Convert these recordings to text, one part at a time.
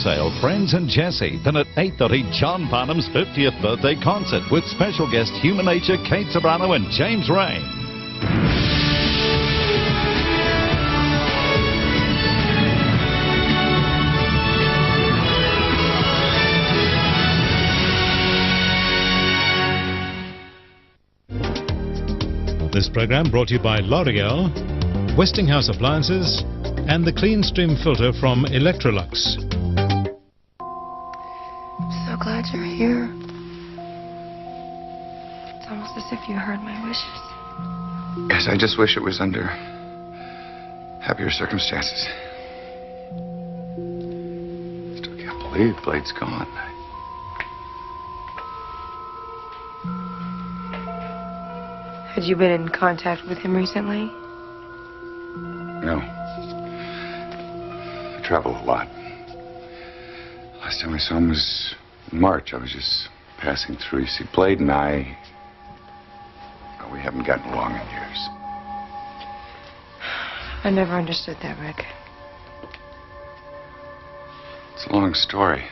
sale Friends and Jesse. Then at 8:30, John Barnum's 50th birthday concert with special guest Human Nature, Kate Sobrano and James Rain. This program brought to you by L'Oreal, Westinghouse Appliances, and the Clean Stream filter from Electrolux. I'm so glad you're here. It's almost as if you heard my wishes. Yes, I just wish it was under happier circumstances. Still can't believe Blade's gone. Had you been in contact with him recently? No. I travel a lot. Last time I saw him was in March. I was just passing through. You see, Blade and I, well, we haven't gotten along in years. I never understood that, Rick. It's a long story.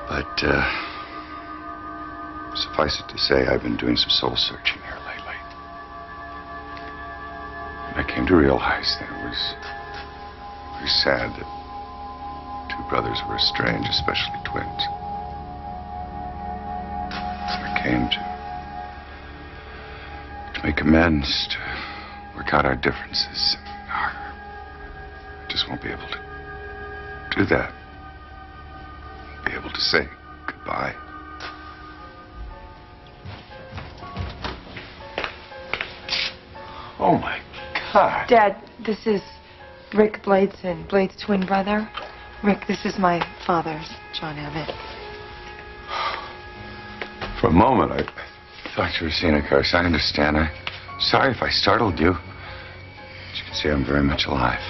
But, suffice it to say, I've been doing some soul searching here lately. And I came to realize that it was very sad that two brothers were estranged, especially twins. And I came to make amends, to work out our differences. I just won't be able to do that. Be able to say goodbye. Oh, my God. Dad, this is Rick Bladeson, Blade's twin brother. Rick, this is my father, John Abbott. For a moment, I thought you were seeing a ghost. I understand. I'm sorry if I startled you. As you can see, I'm very much alive.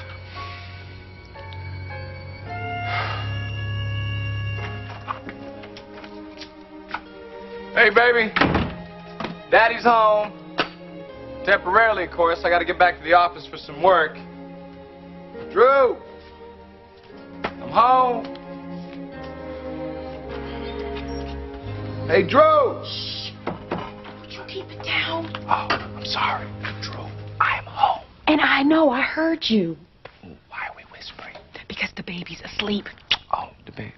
Hey, baby. Daddy's home. Temporarily, of course. I gotta get back to the office for some work. Drew! I'm home. Hey, Drew! Shh. Would you keep it down? Oh, I'm sorry. Drew, I am home. And I know, I heard you. Why are we whispering? Because the baby's asleep. Oh, the baby.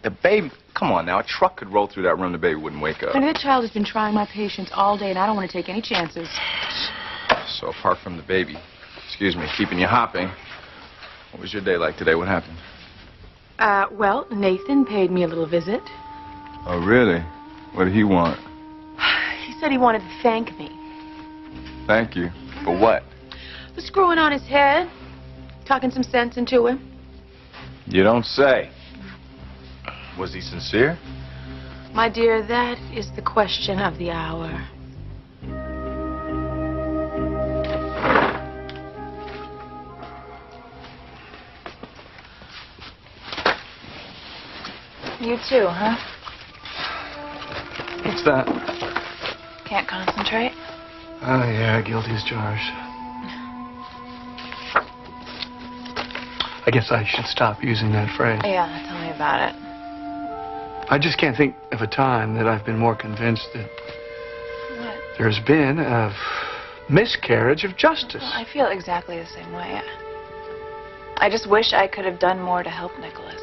The baby? Come on now. A truck could roll through that room. The baby wouldn't wake up. Honey, that child has been trying my patience all day, and I don't want to take any chances. So apart from the baby, excuse me, keeping you hopping, what was your day like today? What happened? Well, Nathan paid me a little visit. Oh, really? What did he want? He said he wanted to thank me. Thank you. For what? For screwing on his head, talking some sense into him. You don't say. Was he sincere? My dear, that is the question of the hour. You too, huh? What's that? Can't concentrate? Oh, yeah, guilty as charged. I guess I should stop using that phrase. Yeah, tell me about it. I just can't think of a time that I've been more convinced that What? there's been a miscarriage of justice. Well, I feel exactly the same way. I just wish I could have done more to help Nicholas.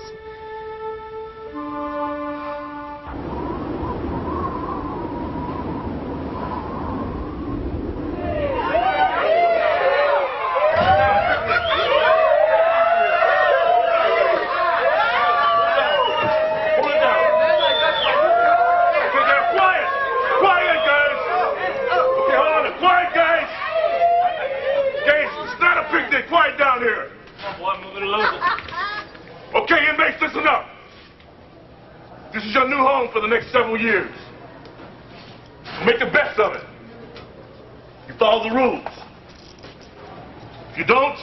Okay, inmates, listen up. This is your new home for the next several years. Make the best of it. You follow the rules. If you don't,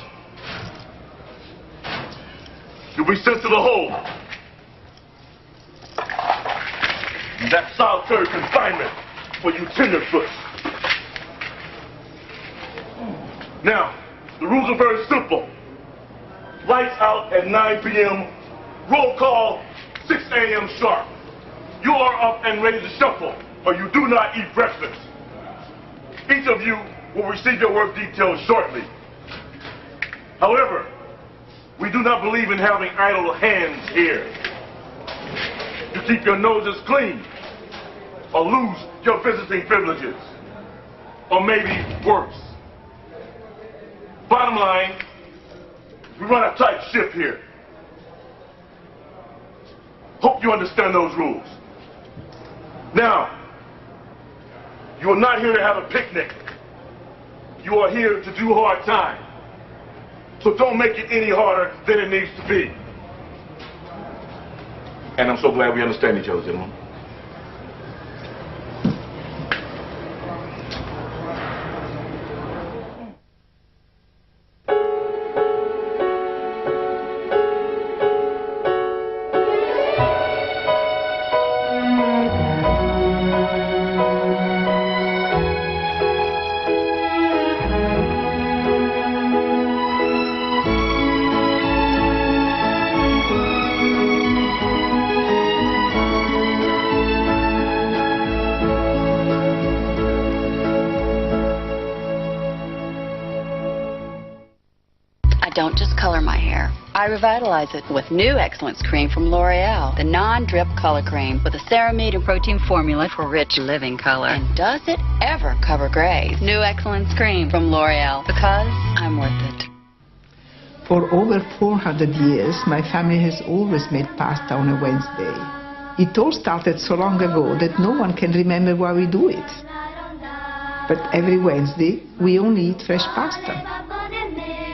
you'll be sent to the hole. And that's solitary confinement for you tenderfoots. Now, the rules are very simple. Lights out at 9 p.m. Roll call 6 a.m. sharp. You are up and ready to shuffle, or you do not eat breakfast. Each of you will receive your work details shortly. However, we do not believe in having idle hands here. You keep your noses clean, or lose your visiting privileges, or maybe worse. Bottom line, we run a tight ship here. Hope you understand those rules. Now, you are not here to have a picnic. You are here to do hard time. So don't make it any harder than it needs to be. And I'm so glad we understand each other, gentlemen. Don't just color my hair. I revitalize it with new Excellence Cream from L'Oreal, the non-drip color cream with a ceramide and protein formula for rich living color. And does it ever cover grays? New Excellence Cream from L'Oreal, because I'm worth it. For over 400 years, my family has always made pasta on a Wednesday. It all started so long ago that no one can remember why we do it. But every Wednesday, we only eat fresh pasta.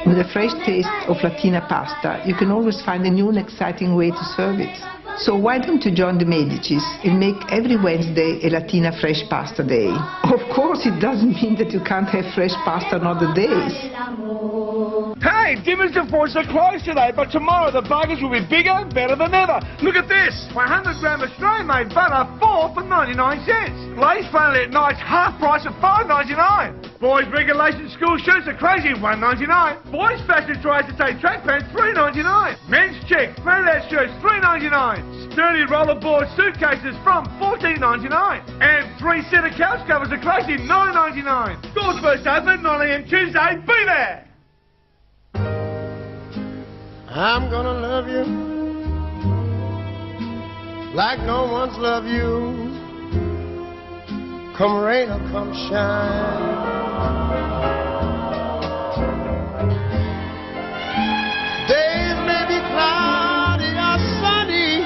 With the fresh taste of Latina pasta, you can always find a new and exciting way to serve it. So why don't you join the Medicis and make every Wednesday a Latina fresh pasta day? Of course, it doesn't mean that you can't have fresh pasta on other days. Hey, Dimmers and Fords are closed today, but tomorrow the burgers will be bigger and better than ever. Look at this, 100-gram Australian-made butter, 4 for 99 cents. Lay's finally at night's half price of $5.99. Boys' regulation school shirts are crazy at $1.99. Boys' fashion tries to take track pants, $3.99. Men's check, faded shirts, $3.99. Sturdy rollerboard suitcases from $14.99. And 3 set of couch covers are crazy, $9.99. Stores first open 9 a.m. Tuesday. Be there. I'm gonna love you like no one's loved you. Come rain or come shine. Days may be cloudy or sunny.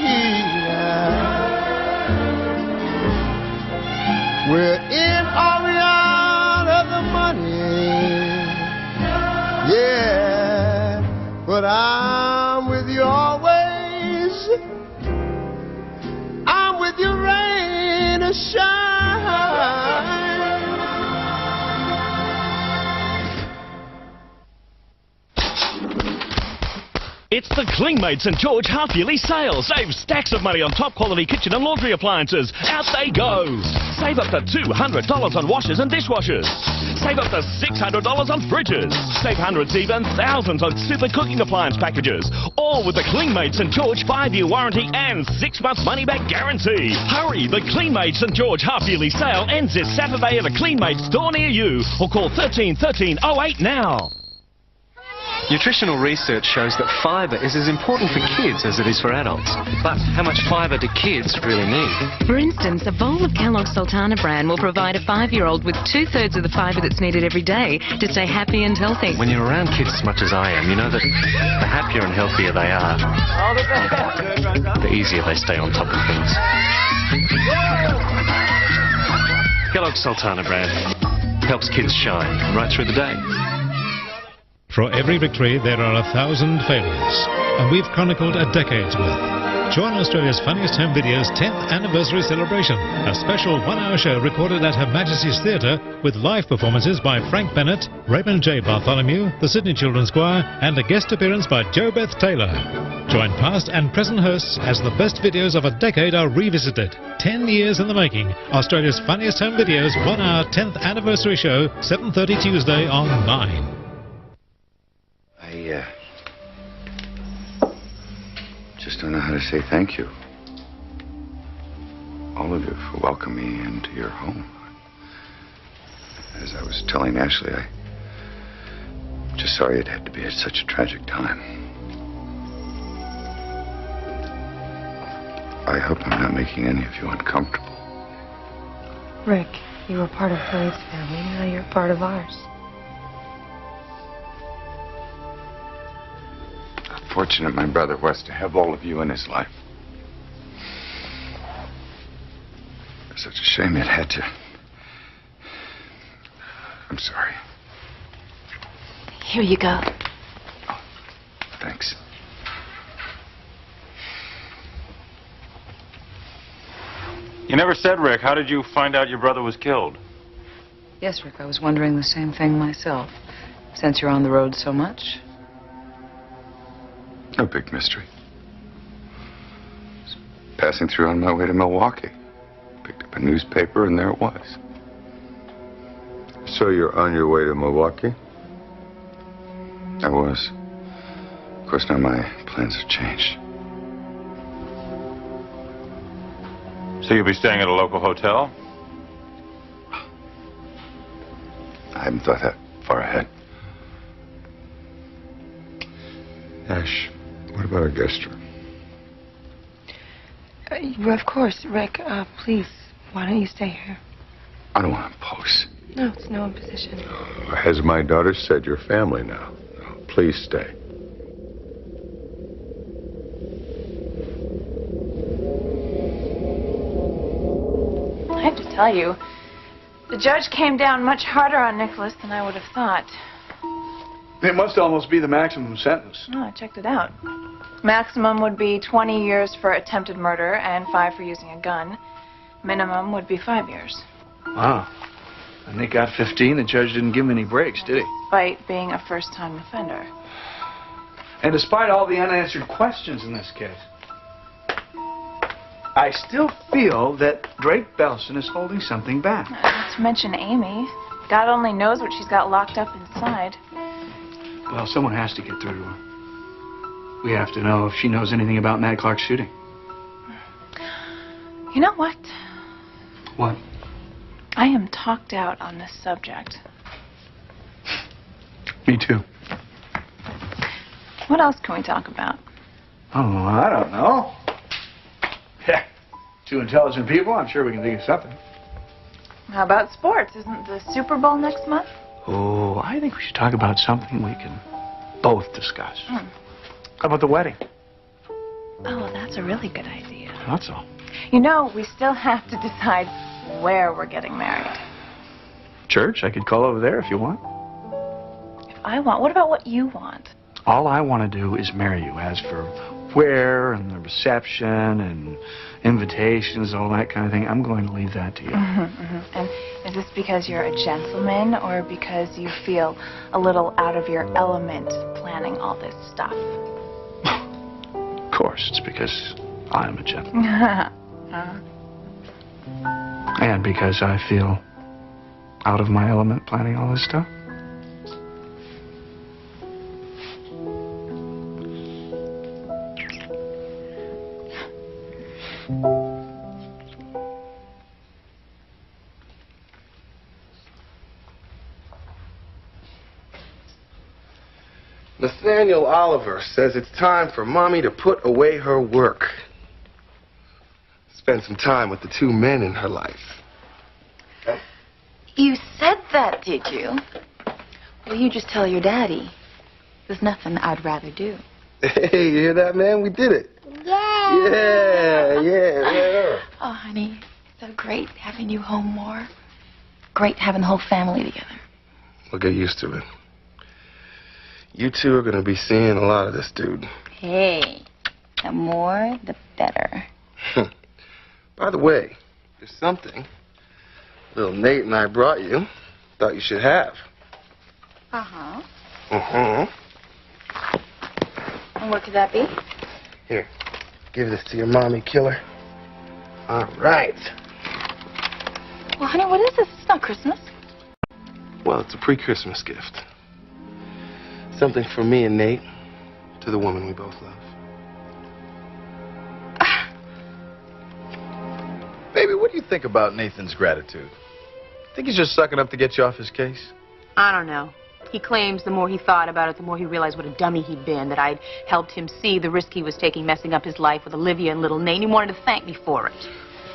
We're in or we're out of the money. Yeah, but I'm with you always. I'm with you rain or shine. It's the Klingmade St George half-yearly sale. Save stacks of money on top-quality kitchen and laundry appliances. Out they go. Save up to $200 on washers and dishwashers. Save up to $600 on fridges. Save hundreds, even thousands on super cooking appliance packages. All with the Klingmade St George 5-year warranty and 6 months money-back guarantee. Hurry, the Klingmade St George half-yearly sale ends this Saturday at a Klingmade store near you. Or call 13 13 08 now. Nutritional research shows that fibre is as important for kids as it is for adults. But how much fibre do kids really need? For instance, a bowl of Kellogg's Sultana bran will provide a 5-year-old with 2/3 of the fibre that's needed every day to stay happy and healthy. When you're around kids as much as I am, you know that the happier and healthier they are, the easier they stay on top of things. Kellogg's Sultana bran helps kids shine right through the day. For every victory, there are 1,000 failures, and we've chronicled a decade's worth. Join Australia's Funniest Home Video's 10th anniversary celebration, a special 1-hour show recorded at Her Majesty's Theatre with live performances by Frank Bennett, Raymond J. Bartholomew, the Sydney Children's Choir, and a guest appearance by Jo Beth Taylor. Join past and present hosts as the best videos of a decade are revisited. 10 years in the making. Australia's Funniest Home Video's 1-hour 10th anniversary show, 7:30 Tuesday on 9. just don't know how to say thank you. All of you for welcoming me into your home. As I was telling Ashley, I'm just sorry it had to be at such a tragic time. I hope I'm not making any of you uncomfortable. Rick, you were part of Blade's family. Now you're part of ours. How fortunate my brother was to have all of you in his life. It's such a shame it had to. I'm sorry. Here you go. Thanks. You never said, Rick, how did you find out your brother was killed? Yes, Rick, I was wondering the same thing myself. Since you're on the road so much. No big mystery. Just passing through on my way to Milwaukee. Picked up a newspaper and there it was. So you're on your way to Milwaukee? I was. Of course, now my plans have changed. So you'll be staying at a local hotel? I hadn't thought that far ahead. Ash, what about a guest room? Of course, Rick. Please, why don't you stay here? I don't want to impose. No, it's no imposition. As my daughter said, you're family now. Please stay. I have to tell you, the judge came down much harder on Nicholas than I would have thought. It must almost be the maximum sentence. Oh, I checked it out. Maximum would be 20 years for attempted murder and 5 for using a gun. Minimum would be 5 years. Wow. And Nick got 15. The judge didn't give him any breaks, did he? Despite being a first-time offender. And despite all the unanswered questions in this case, I still feel that Drake Belson is holding something back. Not to mention Amy. God only knows what she's got locked up inside. Well, someone has to get through to her. We have to know if she knows anything about Matt Clark's shooting. You know what? What? I am talked out on this subject. Me too. What else can we talk about? Oh, I don't know. Yeah, two intelligent people. I'm sure we can think of something. How about sports? Isn't the Super Bowl next month? Oh, I think we should talk about something we can both discuss. How about the wedding? Oh, that's a really good idea. That's all. You know, we still have to decide where we're getting married. Church? I could call over there if you want. If I want, what about what you want? All I want to do is marry you. As for where and the reception and invitations, all that kind of thing, I'm going to leave that to you. And is this because you're a gentleman or because you feel a little out of your element planning all this stuff? Of course, it's because I'm a gentleman. And because I feel out of my element planning all this stuff. Nathaniel Oliver says it's time for Mommy to put away her work. Spend some time with the two men in her life. You said that, did you? Well, you just tell your daddy. There's nothing I'd rather do. Hey, you hear that, man? We did it. Yeah. Oh, honey, so great having you home more. Great having the whole family together. We'll get used to it. You two are going to be seeing a lot of this dude. Hey, the more, the better. By the way, there's something little Nate and I brought you. Thought you should have. Uh-huh. Uh-huh. And what could that be? Here, give this to your mommy, killer. All right. Well, honey, what is this? It's not Christmas. Well, it's a pre-Christmas gift. Something from me and Nate to the woman we both love. Baby, what do you think about Nathan's gratitude? Think he's just sucking up to get you off his case? I don't know. He claims the more he thought about it, the more he realized what a dummy he'd been, that I'd helped him see the risk he was taking messing up his life with Olivia and little Nate. He wanted to thank me for it.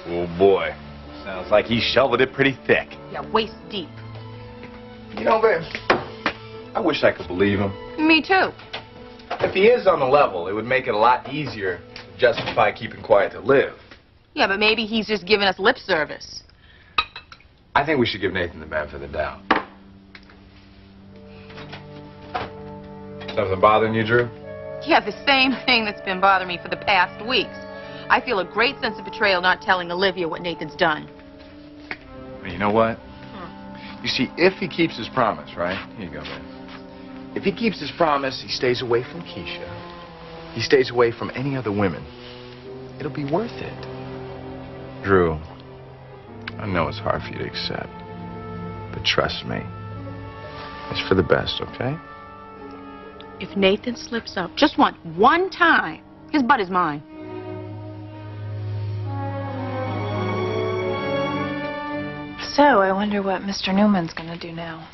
Oh, boy. Sounds like he shoveled it pretty thick. Yeah, waist deep. You know, babe, I wish I could believe him. Me too. If he is on the level, it would make it a lot easier to justify keeping quiet to live. Yeah, but maybe he's just giving us lip service. I think we should give Nathan the benefit of the doubt. Something bothering you, Drew? Yeah, the same thing that's been bothering me for the past weeks. I feel a great sense of betrayal not telling Olivia what Nathan's done. You know what? You see, if he keeps his promise, right? Here you go, babe. If he keeps his promise, he stays away from Keisha. He stays away from any other women. It'll be worth it. Drew, I know it's hard for you to accept, but trust me, it's for the best, okay? If Nathan slips up just one time, his butt is mine. So, I wonder what Mr. Newman's going to do now.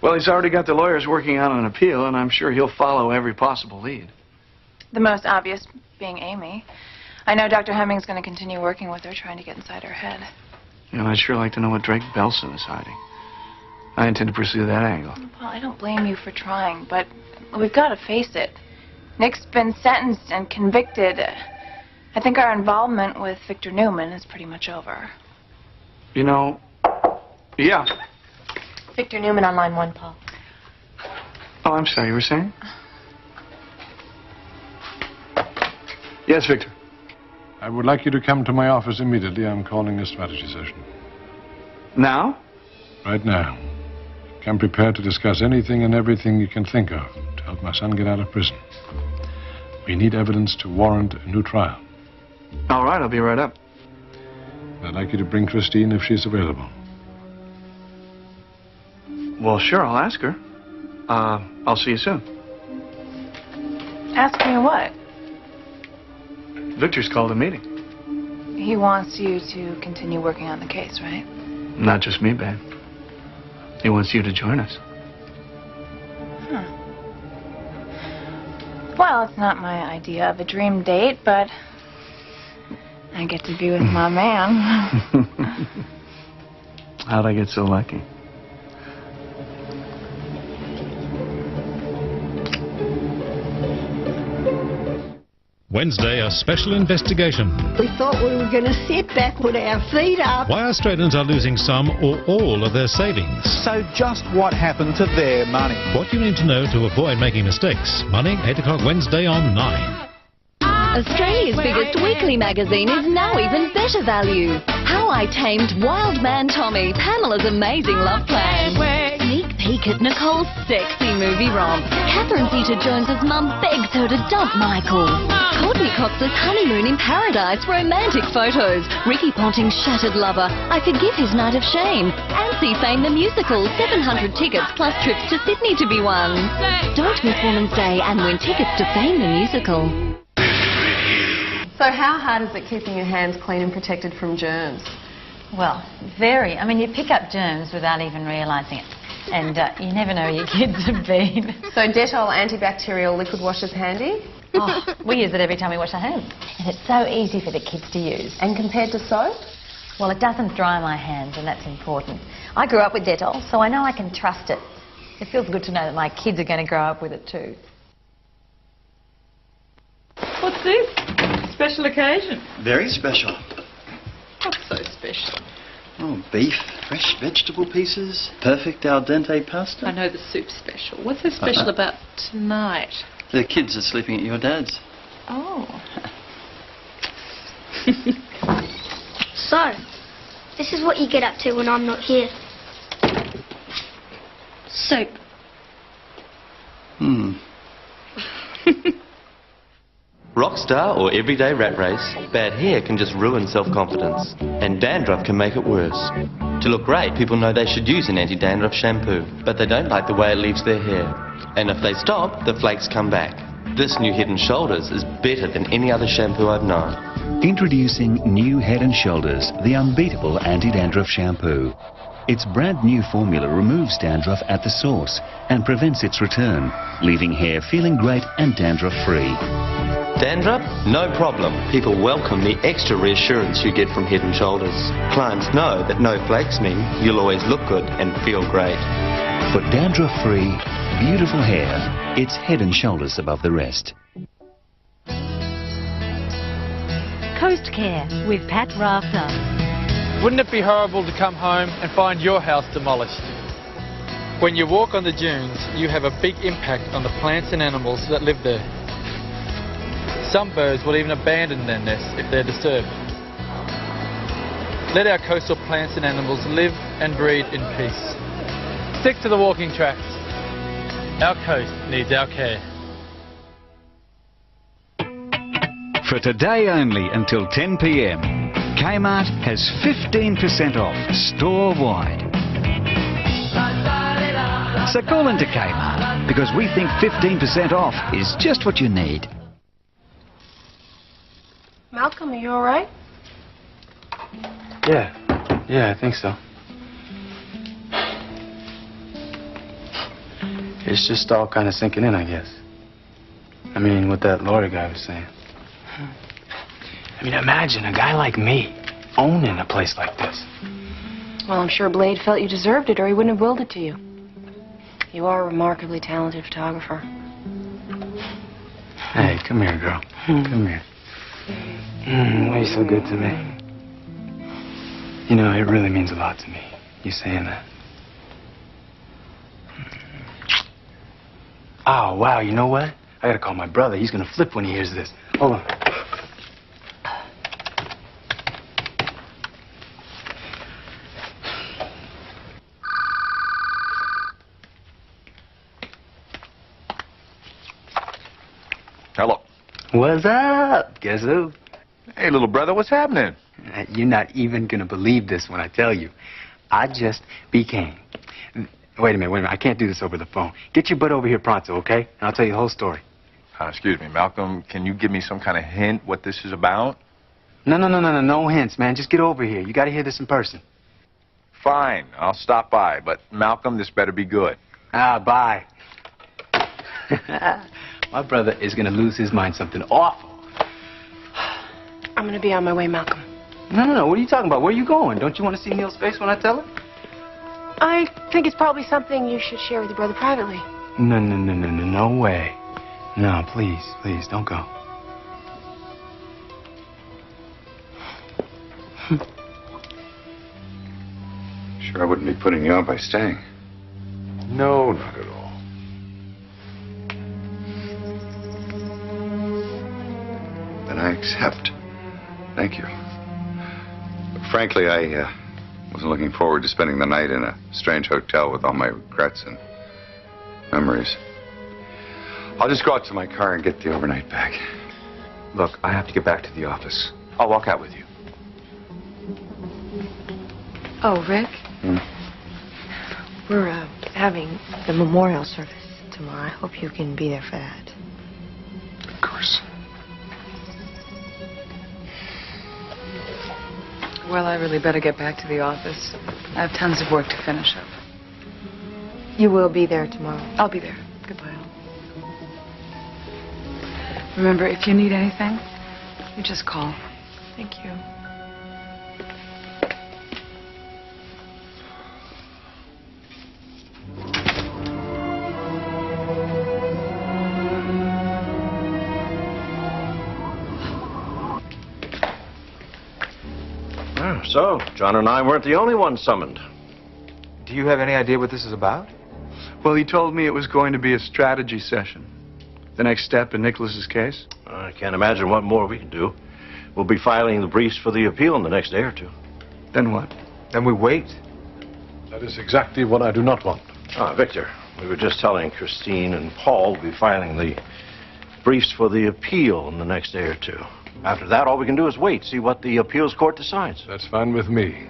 Well, he's already got the lawyers working on an appeal, and I'm sure he'll follow every possible lead. The most obvious being Amy. I know Dr. Hemming's going to continue working with her, trying to get inside her head. You know, I'd sure like to know what Drake Belson is hiding. I intend to pursue that angle. Well, I don't blame you for trying, but we've got to face it. Nick's been sentenced and convicted. I think our involvement with Victor Newman is pretty much over. You know, yeah. Victor Newman on line 1, Paul. Oh, I'm sorry, you were saying? Yes, Victor. I would like you to come to my office immediately. I'm calling a strategy session. Now? Right now. Come prepared to discuss anything and everything you can think of to help my son get out of prison. We need evidence to warrant a new trial. All right, I'll be right up. I'd like you to bring Christine if she's available. Well, sure, I'll ask her. I'll see you soon. Ask me what? Victor's called a meeting. He wants you to continue working on the case, right? Not just me, babe. He wants you to join us. Well, it's not my idea of a dream date, but I get to be with my man. How'd I get so lucky? Wednesday, a special investigation. We thought we were going to sit back, put our feet up. Why Australians are losing some or all of their savings. So just what happened to their money? What you need to know to avoid making mistakes. Money, 8 o'clock Wednesday on 9. Australia's biggest weekly magazine is now even better value. How I Tamed Wild Man Tommy, Pamela's amazing love plan. Sneak peek at Nicole's sexy movie romp. Catherine Zeta-Jones's mum begs her to dump Michael. Courtney Cox's honeymoon in paradise, romantic photos. Ricky Ponting's shattered lover, I forgive his night of shame. Ansi Fame the musical, 700 tickets plus trips to Sydney to be won. Don't miss Women's Day and win tickets to Fame the musical. So how hard is it keeping your hands clean and protected from germs? Well, very. I mean, you pick up germs without even realising it. And you never know where your kids have been. So Dettol antibacterial liquid wash is handy? Oh, we use it every time we wash our hands. And it's so easy for the kids to use. And compared to soap? Well, it doesn't dry my hands, and that's important. I grew up with Dettol, so I know I can trust it. It feels good to know that my kids are going to grow up with it too. What's this? Special occasion? Very special. What's so special? Oh, beef, fresh vegetable pieces, perfect al dente pasta. I know the soup's special. What's so special about tonight? The kids are sleeping at your dad's. Oh. So, this is what you get up to when I'm not here. Soup. Rockstar or everyday rat race, bad hair can just ruin self-confidence, and dandruff can make it worse. To look great, people know they should use an anti-dandruff shampoo, but they don't like the way it leaves their hair. And if they stop, the flakes come back. This new Head & Shoulders is better than any other shampoo I've known. Introducing new Head & Shoulders, the unbeatable anti-dandruff shampoo. Its brand new formula removes dandruff at the source and prevents its return, leaving hair feeling great and dandruff-free. Dandruff? No problem. People welcome the extra reassurance you get from Head & Shoulders. Clients know that no flakes mean you'll always look good and feel great. For dandruff-free, beautiful hair, it's Head & Shoulders above the rest. Coast Care with Pat Rafter. Wouldn't it be horrible to come home and find your house demolished? When you walk on the dunes, you have a big impact on the plants and animals that live there. Some birds will even abandon their nests if they're disturbed. Let our coastal plants and animals live and breed in peace. Stick to the walking tracks. Our coast needs our care. For today only until 10 p.m, Kmart has 15% off store-wide. So call into Kmart, because we think 15% off is just what you need. Malcolm, are you all right? Yeah, I think so. It's just all kind of sinking in, I guess. I mean, what that lawyer guy was saying. I mean, imagine a guy like me owning a place like this. Well, I'm sure Blade felt you deserved it, or he wouldn't have willed it to you. You are a remarkably talented photographer. Hey, come here, girl. Come here. Why are you so good to me? You know, it really means a lot to me, you saying that. Oh, wow, you know what? I gotta call my brother. He's gonna flip when he hears this. Hold on. Hello. What's up? Guess who? Hey, little brother, what's happening? You're not even gonna believe this when I tell you. I just became... Wait a minute. I can't do this over the phone. Get your butt over here pronto, okay? And I'll tell you the whole story. Excuse me, Malcolm, can you give me some kind of hint what this is about? No hints, man. Just get over here. You gotta hear this in person. Fine, I'll stop by, but Malcolm, this better be good. Bye. My brother is gonna lose his mind something awful. I'm gonna be on my way, Malcolm. No. What are you talking about? Where are you going? Don't you want to see Neil's face when I tell him? I think it's probably something you should share with your brother privately. No way. No, please, don't go. Sure I wouldn't be putting you out by staying. No, not at all. Then I accept. Thank you. Frankly, I wasn't looking forward to spending the night in a strange hotel with all my regrets and memories. I'll just go out to my car and get the overnight bag. Look, I have to get back to the office. I'll walk out with you. Oh, Rick? We're having the memorial service tomorrow. I hope you can be there for that. Of course. Well, I really better get back to the office. I have tons of work to finish up. You will be there tomorrow. I'll be there. Goodbye. Remember, if you need anything, you just call. Thank you. So, John and I weren't the only ones summoned. Do you have any idea what this is about? Well, he told me it was going to be a strategy session. The next step in Nicholas's case. I can't imagine what more we can do. We'll be filing the briefs for the appeal in the next day or two. Then what? Then we wait. That is exactly what I do not want. Victor, we were just telling Christine and Paul we'll be filing the briefs for the appeal in the next day or two. After that, all we can do is wait, see what the appeals court decides. That's fine with me.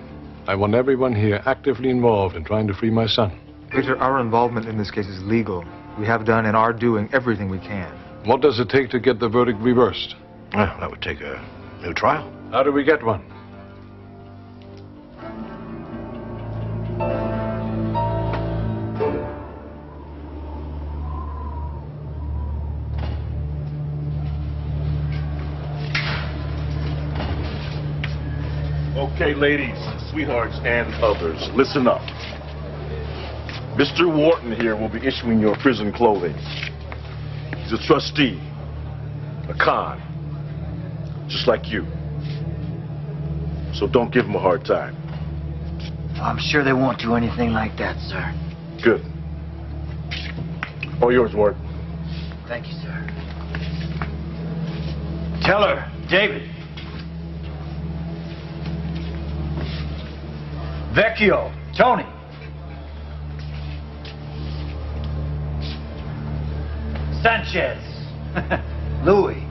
I want everyone here actively involved in trying to free my son. Victor, our involvement in this case is legal. We have done and are doing everything we can. What does it take to get the verdict reversed? Well, that would take a New trial. How do we get one? Okay, ladies, sweethearts, and others, listen up. Mr. Wharton here will be issuing your prison clothing. He's a trustee, a con, just like you. So don't give him a hard time. I'm sure they won't do anything like that, sir. Good. All yours, Ward. Thank you, sir. Teller, David. Vecchio, Tony. Sanchez. Louis.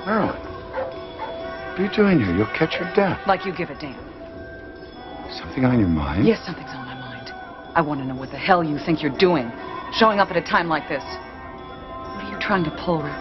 Marilyn, what are you doing here? You'll catch your death. Like you give a damn. Something on your mind? Yes, something's on my mind. I want to know what the hell you think you're doing, showing up at a time like this. What are you trying to pull, Rick?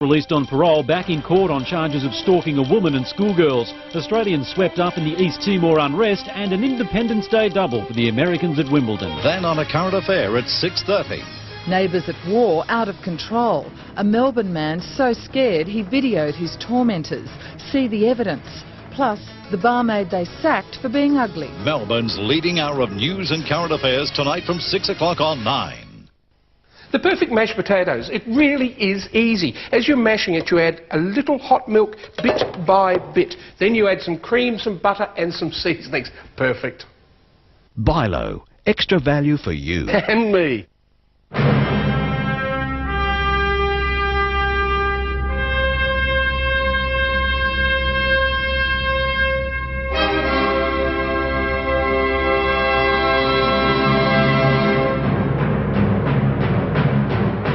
Released on parole, back in court on charges of stalking a woman and schoolgirls. Australians swept up in the East Timor unrest and an Independence Day double for the Americans at Wimbledon. Then on a current affair at 6:30. Neighbours at war, out of control. A Melbourne man so scared he videoed his tormentors. See the evidence. Plus, the barmaid they sacked for being ugly. Melbourne's leading hour of news and current affairs tonight from 6 o'clock on 9. The perfect mashed potatoes, it really is easy. As you're mashing it, you add a little hot milk bit by bit. Then you add some cream, some butter and some seasonings. Perfect. Bilo, extra value for you. And me.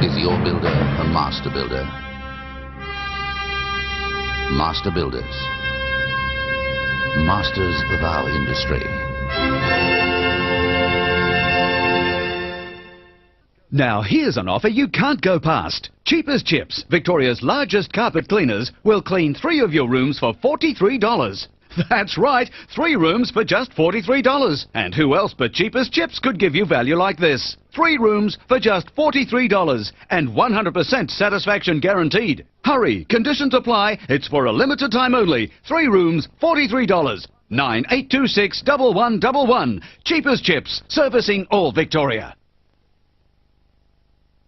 Is your builder a master builder? Master Builders. Masters of our industry. Now here's an offer you can't go past. Cheap as Chips, Victoria's largest carpet cleaners, will clean 3 of your rooms for $43. That's right, 3 rooms for just $43. And who else but Cheap as Chips could give you value like this? 3 rooms for just $43 and 100% satisfaction guaranteed. Hurry, conditions apply. It's for a limited time only. 3 rooms, $43. 9826 1111. Cheap as Chips, servicing all Victoria.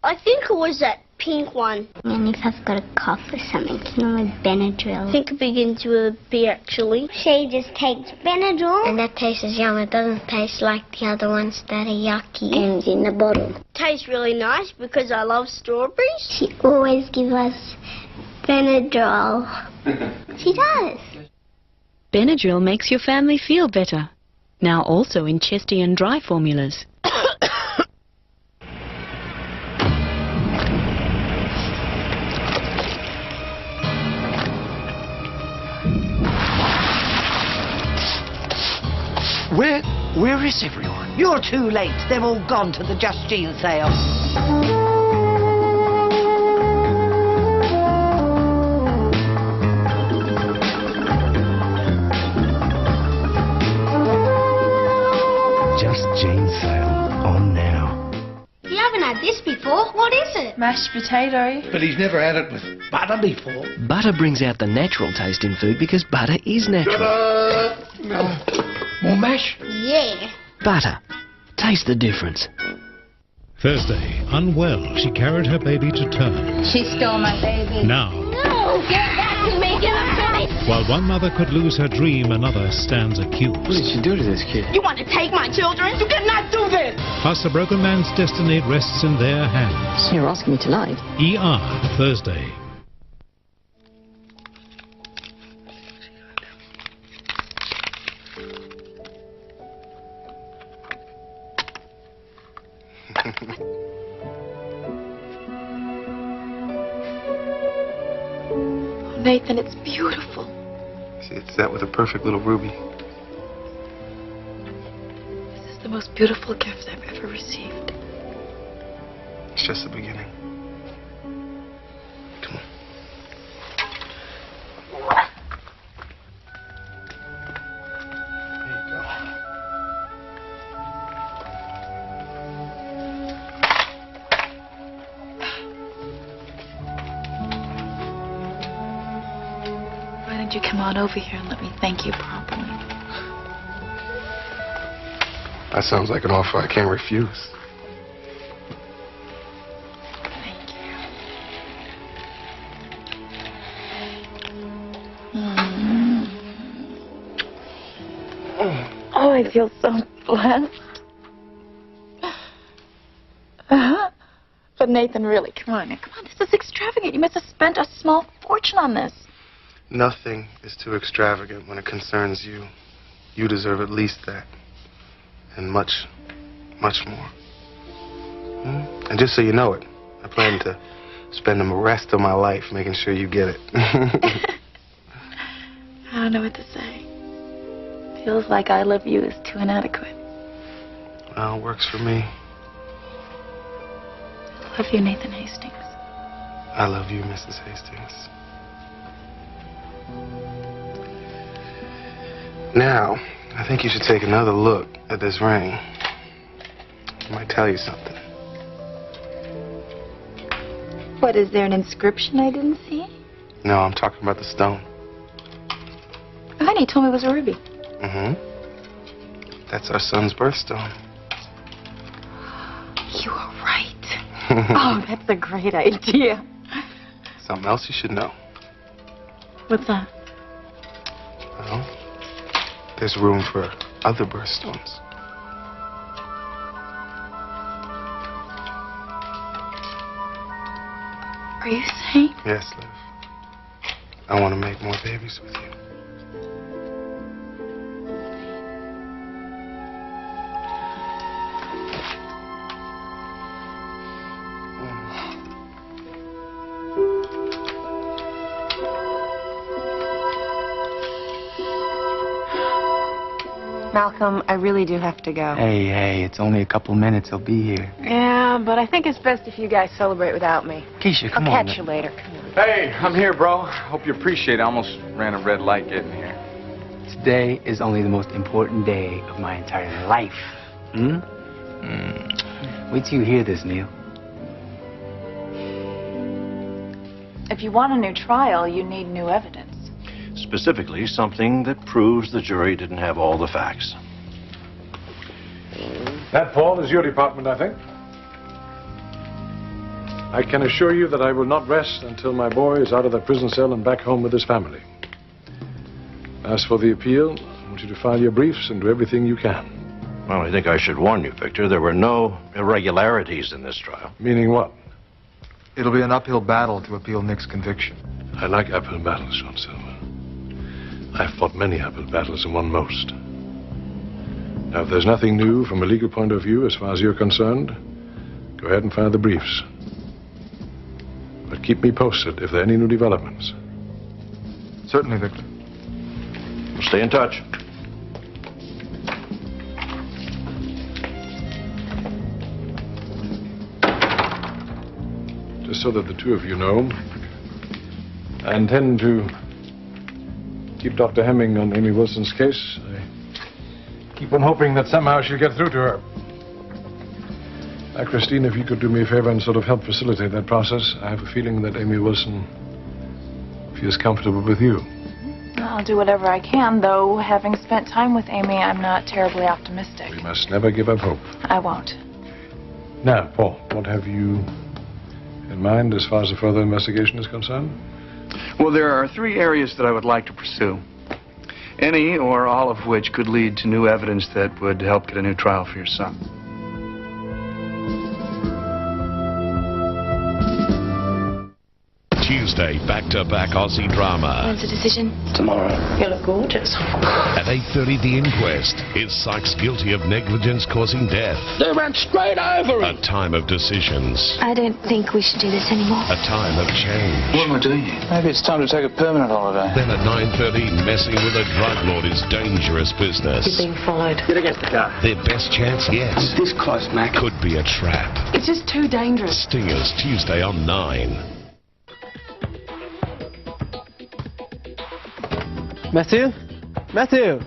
I think it was that pink one. And if I've got a cough or something, it's normally Benadryl. I think it begins with a B, actually. She just takes Benadryl. And that tastes yum. It doesn't taste like the other ones that are yucky. And in the bottle. Tastes really nice because I love strawberries. She always gives us Benadryl. She does. Benadryl makes your family feel better. Now also in chesty and dry formulas. Where is everyone? You're too late. They've all gone to the Just Jean sale. Just Jean sale. On now. You haven't had this before. What is it? Mashed potato. But he's never had it with butter before. Butter brings out the natural taste in food because butter is natural. More mash? Yeah. Butter. Taste the difference. Thursday, unwell, she carried her baby to term. She stole my baby. Now, No! Get back to me! Get back to me! while one mother could lose her dream, another stands accused. What did she do to this kid? You want to take my children? You cannot do this! Plus, the broken man's destiny rests in their hands. You're asking me tonight. ER, Thursday. Nathan, it's beautiful. See, it's that with a perfect little ruby. most beautiful gift I've ever received. It's just the beginning. Come on. There you go. Why don't you come on over here and let me thank you properly? That sounds like an offer I can't refuse. Oh, I feel so blessed. But Nathan, really, come on, this is extravagant. You must have spent a small fortune on this. Nothing is too extravagant when it concerns you. You deserve at least that. And much, much more. And just so you know it, I plan to spend the rest of my life making sure you get it. I don't know what to say. Feels like I love you is too inadequate. Well, it works for me. I love you, Nathan Hastings. I love you, Mrs. Hastings. Now, I think you should take another look at this ring. It might tell you something. What, is there an inscription I didn't see? No, I'm talking about the stone. Oh, honey, you told me it was a ruby. That's our son's birthstone. You are right. Oh, that's a great idea. Something else you should know. What's that? Well, there's room for other birthstones. Are you saying? Yes, Liv. I want to make more babies with you. Malcolm, I really do have to go. Hey, it's only a couple minutes. I'll be here. Yeah, but I think it's best if you guys celebrate without me. Keisha, come I'll on. catch you later. Hey, I'm here, bro. Hope you appreciate it. I almost ran a red light getting here. Today is only the most important day of my entire life. Wait till you hear this, Neil. If you want a new trial, you need new evidence. Specifically, something that proves the jury didn't have all the facts. That, Paul, is your department, I think. I can assure you that I will not rest until my boy is out of that prison cell and back home with his family. As for the appeal, I want you to file your briefs and do everything you can. Well, I think I should warn you, Victor. There were no irregularities in this trial. Meaning what? It'll be an uphill battle to appeal Nick's conviction. I like uphill battles, John Silver. I've fought many uphill battles and won most. Now, if there's nothing new from a legal point of view as far as you're concerned, go ahead and file the briefs. But keep me posted if there are any new developments. Certainly, Victor. We'll stay in touch. Just so that the two of you know, I intend to keep Dr. Hemming on Amy Wilson's case. I keep on hoping that somehow she'll get through to her. Now, Christine, if you could do me a favor and sort of help facilitate that process, I have a feeling that Amy Wilson feels comfortable with you. I'll do whatever I can, though having spent time with Amy, I'm not terribly optimistic. We must never give up hope. I won't. Now, Paul, what have you in mind as far as the further investigation is concerned? Well, there are 3 areas that I would like to pursue. Any or all of which could lead to new evidence that would help get a new trial for your son. Tuesday, back-to-back Aussie drama. When's the decision? Tomorrow. You look gorgeous. At 8:30, The Inquest. Is Sykes guilty of negligence causing death? They ran straight over A time of decisions. I don't think we should do this anymore. A time of change. What am I doing here? Maybe it's time to take a permanent holiday. Then at 9:30, messing with a drug lord is dangerous business. You're being followed. Get against the car. Their best chance yet This close, Mac. could be a trap. It's just too dangerous. Stingers, Tuesday on 9. Matthew? Matthew,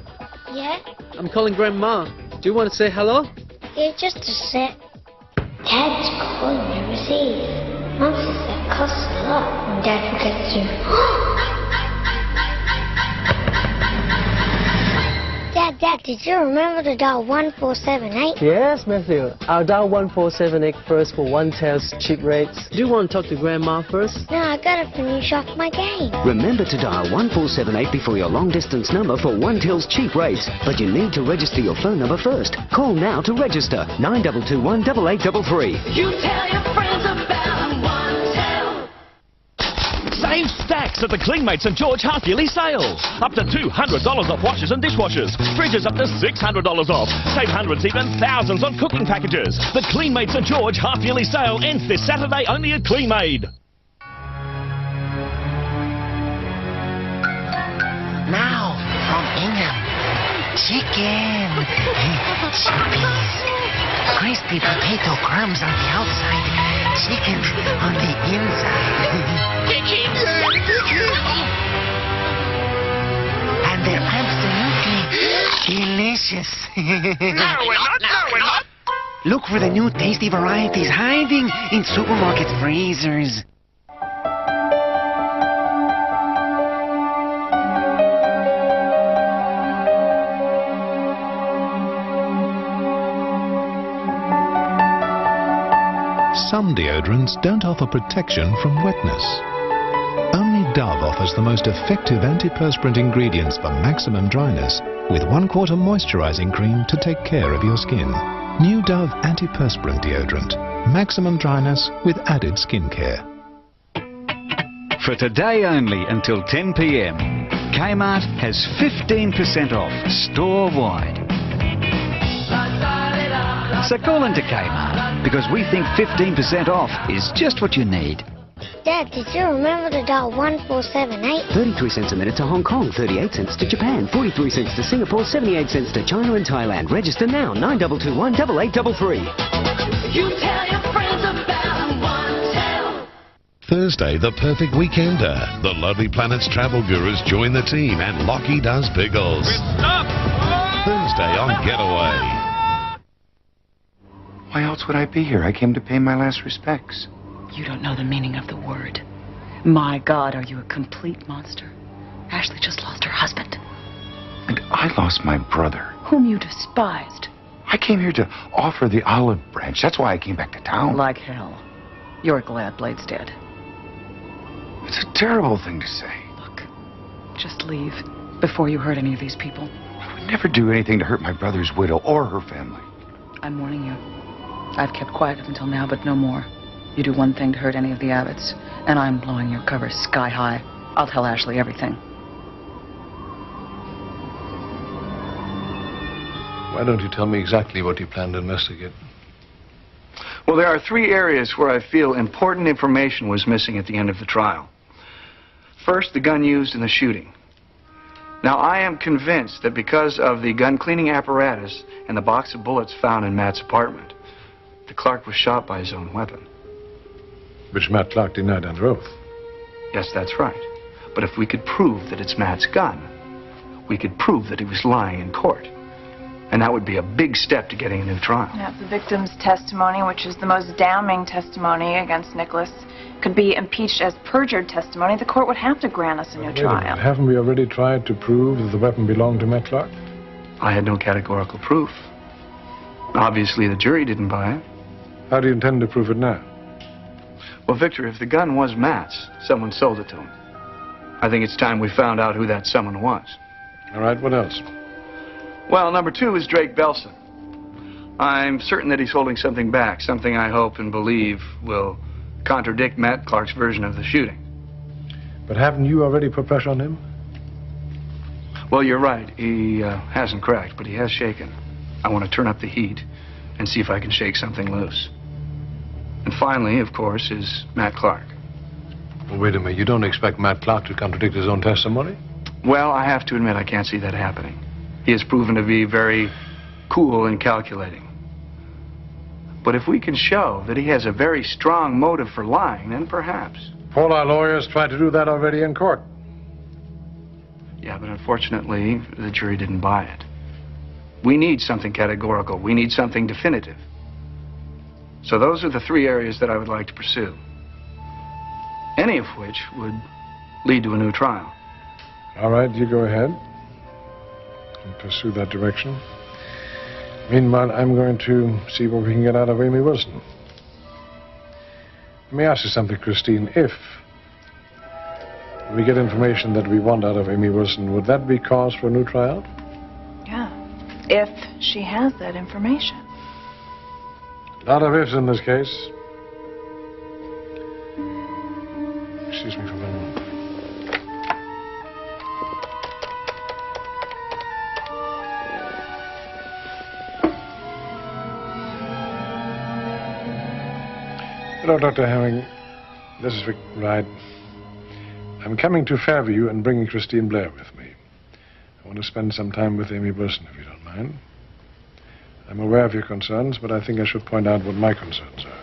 Yeah? I'm calling Grandma. Do you want to say hello? Yeah, just a sec. Dad's calling me receive. Mum says that costs a lot when Dad forgets to. Dad, did you remember to dial 1478? Yes, Matthew. I'll dial 1478 first for One Tail's cheap rates. Do you want to talk to Grandma first? No, I gotta finish off my game. Remember to dial 1478 before your long-distance number for One Tail's cheap rates. But you need to register your phone number first. Call now to register. 9221 8833. You tell your friends about One Tail. Save stacks at the Cleanmate St George half-yearly sale. Up to $200 off washers and dishwashers. Fridges up to $600 off. Save hundreds, even thousands on cooking packages. The Cleanmate St George half-yearly sale ends this Saturday only at Cleanmade. Now, from Ingham, chicken, chippies, crispy potato crumbs on the outside, chicken on the inside. And they're absolutely delicious. No, we're not. Look for the new tasty varieties hiding in supermarket freezers. Some deodorants don't offer protection from wetness. Only Dove offers the most effective antiperspirant ingredients for maximum dryness, with 1/4 moisturizing cream to take care of your skin. New Dove antiperspirant deodorant. Maximum dryness with added skin care. For today only until 10 p.m, Kmart has 15% off store-wide. So call into Kmart, because we think 15% off is just what you need. Dad, did you remember to dial 1478? 33 cents a minute to Hong Kong, 38 cents to Japan, 43 cents to Singapore, 78 cents to China and Thailand. Register now, 9221 8833. You tell your friends about One Tail. Thursday, the perfect weekender. The Lonely Planet's travel gurus join the team and Lockie does pickles. Thursday on Getaway. Why else would I be here? I came to pay my last respects. You don't know the meaning of the word. My God, are you a complete monster? Ashley just lost her husband. And I lost my brother. Whom you despised. I came here to offer the olive branch. That's why I came back to town. Like hell. You're glad Blade's dead. It's a terrible thing to say. Look, just leave before you hurt any of these people. I would never do anything to hurt my brother's widow or her family. I'm warning you. I've kept quiet up until now, but no more. You do one thing to hurt any of the Abbotts, and I'm blowing your cover sky high. I'll tell Ashley everything. Why don't you tell me exactly what you plan to investigate? Well, there are 3 areas where I feel important information was missing at the end of the trial. First, the gun used in the shooting. Now, I am convinced that because of the gun cleaning apparatus and the box of bullets found in Matt's apartment, that Clark was shot by his own weapon. Which Matt Clark denied under oath. Yes, that's right. But if we could prove that it's Matt's gun, we could prove that he was lying in court. And that would be a big step to getting a new trial. Now, if the victim's testimony, which is the most damning testimony against Nicholas, could be impeached as perjured testimony, the court would have to grant us a new trial. Haven't we already tried to prove that the weapon belonged to Matt Clark? I had no categorical proof. Obviously, the jury didn't buy it. How do you intend to prove it now? Well, Victor, if the gun was Matt's, someone sold it to him. I think it's time we found out who that someone was. All right, what else? Well, number 2 is Drake Belson. I'm certain that he's holding something back, something I hope and believe will contradict Matt Clark's version of the shooting. But haven't you already put pressure on him? Well, you're right. He hasn't cracked, but he has shaken. I want to turn up the heat and see if I can shake something loose. And finally, of course, is Matt Clark. Well, wait a minute. You don't expect Matt Clark to contradict his own testimony? Well, I have to admit I can't see that happening. He has proven to be very cool and calculating. But if we can show that he has a very strong motive for lying, then perhaps. All our lawyers tried to do that already in court. Yeah, but unfortunately, the jury didn't buy it. We need something categorical. We need something definitive. So those are the three areas that I would like to pursue. Any of which would lead to a new trial. All right, you go ahead and pursue that direction. Meanwhile, I'm going to see what we can get out of Amy Wilson. Let me ask you something, Christine. If we get information that we want out of Amy Wilson, would that be cause for a new trial? Yeah, if she has that information. A lot of ifs in this case. Excuse me for a moment. Hello, Dr. Hemming. This is Rick Wright. I'm coming to Fairview and bringing Christine Blair with me. I want to spend some time with Amy Wilson, if you don't mind. I'm aware of your concerns, but I think I should point out what my concerns are.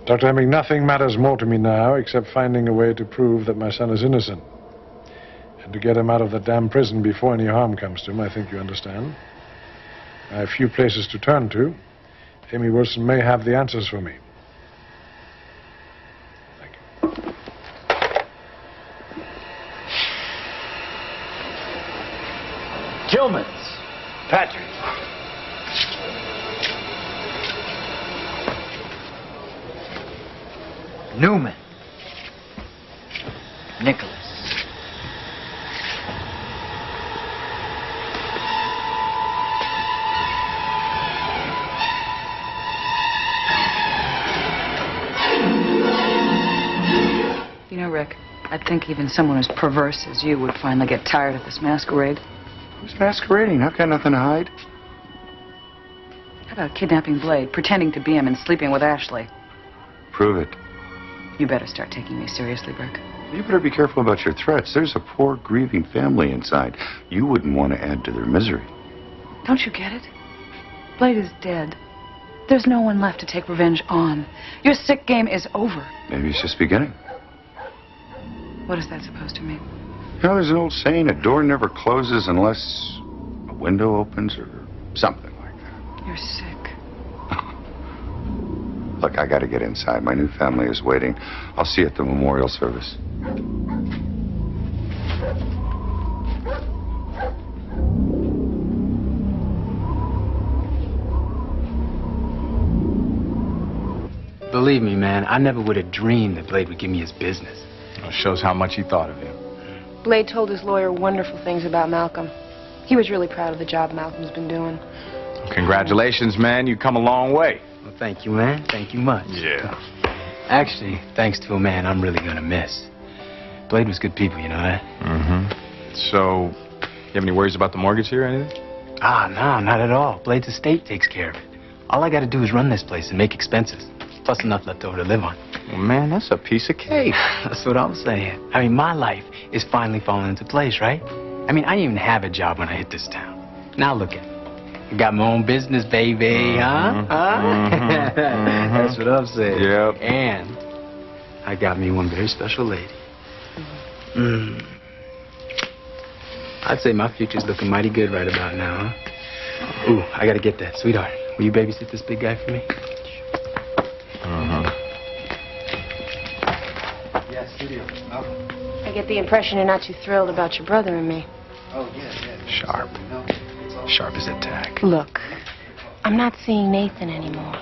Dr. Hemming, nothing matters more to me now except finding a way to prove that my son is innocent. And to get him out of the damn prison before any harm comes to him, I think you understand. I have few places to turn to. Amy Wilson may have the answers for me. Tillmans. Patrick. Newman. Nicholas. You know, Rick, I think even someone as perverse as you would finally get tired of this masquerade. Who's masquerading? I've got nothing to hide. How about kidnapping Blade, pretending to be him and sleeping with Ashley? Prove it. You better start taking me seriously, Rick. You better be careful about your threats. There's a poor, grieving family inside. You wouldn't want to add to their misery. Don't you get it? Blade is dead. There's no one left to take revenge on. Your sick game is over. Maybe it's just beginning. What is that supposed to mean? You know, there's an old saying, a door never closes unless a window opens or something like that. You're sick. Look, I gotta get inside. My new family is waiting. I'll see you at the memorial service. Believe me, man, I never would have dreamed that Blade would give me his business. Well, shows how much he thought of you. Blade told his lawyer wonderful things about Malcolm. He was really proud of the job Malcolm's been doing. Congratulations, man. You've come a long way. Well, thank you, man. Thank you much. Yeah. Actually, thanks to a man I'm really gonna miss. Blade was good people, you know that? Mm-hmm. So, you have any worries about the mortgage here or anything? Ah, no, not at all. Blade's estate takes care of it. All I gotta do is run this place and make expenses. Plus enough left over to live on. Well, man, that's a piece of cake. That's what I'm saying. I mean, my life is finally falling into place, right? I mean, I didn't even have a job when I hit this town. Now look at it. I got my own business, baby, huh? That's what I'm saying. Yep. And I got me one very special lady. I'd say my future's looking mighty good right about now, huh? Ooh, I gotta get that. Sweetheart, will you babysit this big guy for me? I get the impression you're not too thrilled about your brother and me. Sharp. Sharp as a tack. Look, I'm not seeing Nathan anymore.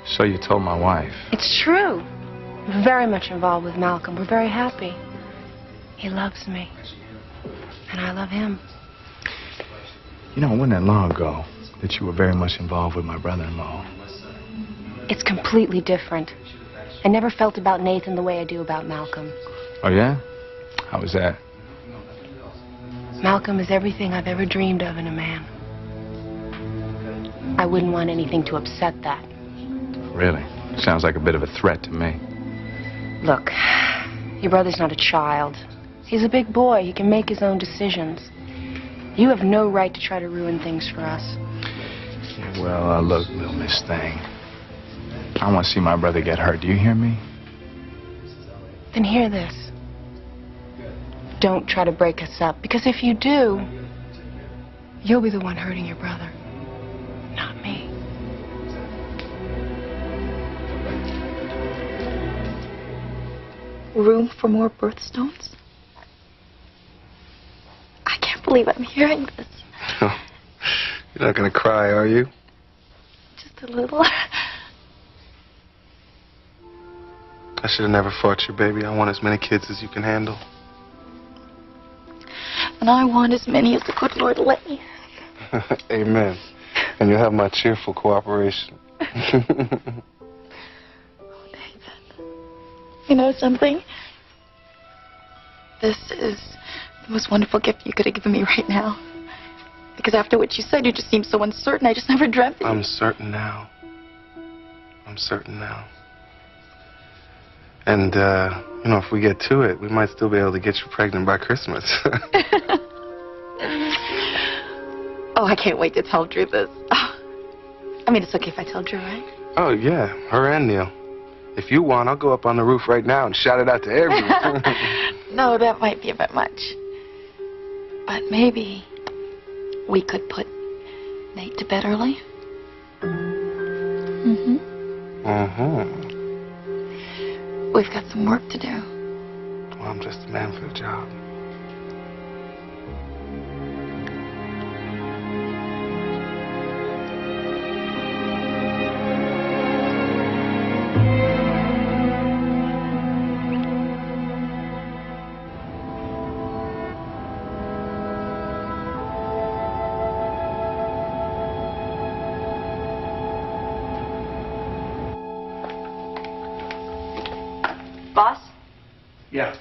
So you told my wife. It's true. We're very much involved with Malcolm. We're very happy. He loves me. And I love him. You know, it wasn't that long ago that you were very much involved with my brother-in-law. It's completely different. I never felt about Nathan the way I do about Malcolm. Oh, yeah? How was that? Malcolm is everything I've ever dreamed of in a man. I wouldn't want anything to upset that. Really? Sounds like a bit of a threat to me. Look, your brother's not a child. He's a big boy. He can make his own decisions. You have no right to try to ruin things for us. Yeah, well, look, little Miss Thing. I don't want to see my brother get hurt. Do you hear me? Then hear this. Don't try to break us up, because if you do, you'll be the one hurting your brother, not me. Room for more birthstones? I can't believe I'm hearing this. You're not going to cry, are you? Just a little. I should have never fought you, baby. I want as many kids as you can handle. And I want as many as the good Lord let me. Amen. And you'll have my cheerful cooperation. You know something? This is the most wonderful gift you could have given me right now. Because after what you said, you just seemed so uncertain. I just never dreamt that I'm certain now. I'm certain now. And, you know, if we get to it, we might still be able to get you pregnant by Christmas. Oh, I can't wait to tell Drew this. Oh. I mean, it's okay if I tell Drew, right? Oh, yeah. Her and Neil. If you want, I'll go up on the roof right now and shout it out to everyone. No, that might be a bit much. But maybe we could put Nate to bed early. Mm-hmm. Mm-hmm. We've got some work to do. Well, I'm just a man for the job. Boss? Yeah.